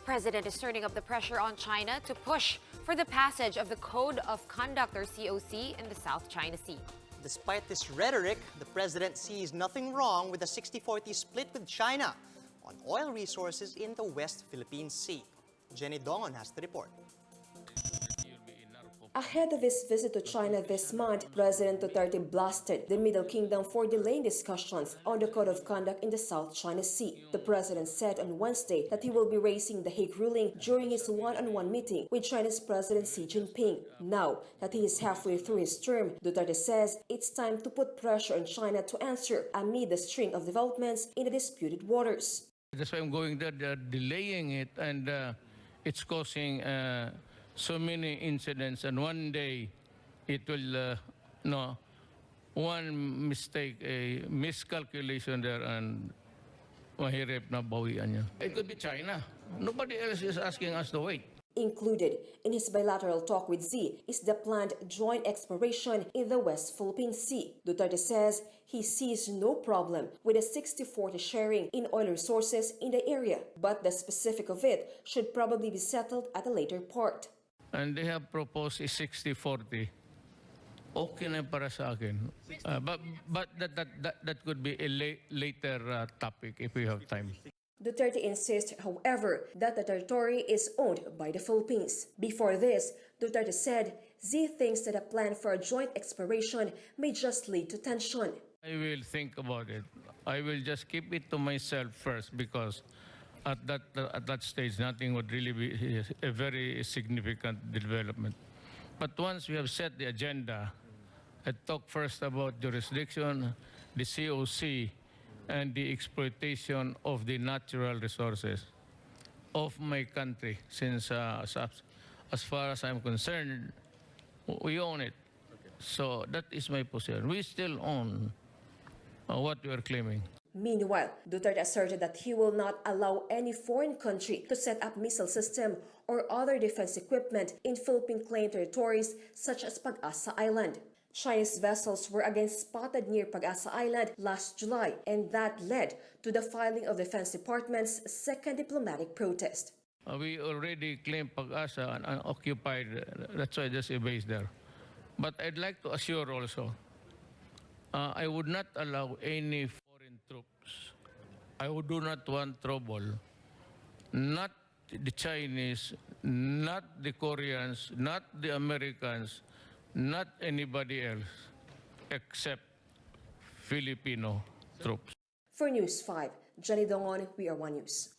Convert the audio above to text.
president is turning up the pressure on China to push for the passage of the Code of Conduct, or COC, in the South China Sea. Despite this rhetoric, the president sees nothing wrong with a 60-40 split with China on oil resources in the West Philippine Sea. Jenny Dongon has the report. Ahead of his visit to China this month, President Duterte blasted the Middle Kingdom for delaying discussions on the Code of Conduct in the South China Sea. The president said on Wednesday that he will be raising the Hague ruling during his one-on-one meeting with China's President Xi Jinping. Now that he is halfway through his term, Duterte says it's time to put pressure on China to answer amid the string of developments in the disputed waters. That's why I'm going there. They're delaying it, and it's causing so many incidents, and one day it will, one mistake, a miscalculation there, and mahirap na bawian niya. It could be China. Nobody else is asking us to wait. Included in his bilateral talk with Xi is the planned joint exploration in the West Philippine Sea. Duterte says he sees no problem with a 60-40 sharing in oil resources in the area, but the specific of it should probably be settled at a later part. And they have proposed a 60-40. Okay na para sa akin. But that could be a later topic if we have time. Duterte insists, however, that the territory is owned by the Philippines. Before this, Duterte said Xi thinks that a plan for a joint exploration may just lead to tension. I will think about it. I will just keep it to myself first, because at that stage, nothing would really be a very significant development. But once we have set the agenda, I talk first about jurisdiction, the COC, and the exploitation of the natural resources of my country. Since as far as I'm concerned, we own it. So that is my position. We still own what we are claiming. Meanwhile, Duterte asserted that he will not allow any foreign country to set up missile system or other defense equipment in Philippine-claimed territories such as Pag-asa Island. Chinese vessels were again spotted near Pag-asa Island last July, and that led to the filing of Defense Department's second diplomatic protest. We already claim Pag-asa and unoccupied. That's why there's a base there. But I'd like to assure also, I would not allow any foreign troops. I do not want trouble. Not the Chinese, not the Koreans, not the Americans, not anybody else except Filipino troops. For News 5, Jenny Dongon, We Are One News.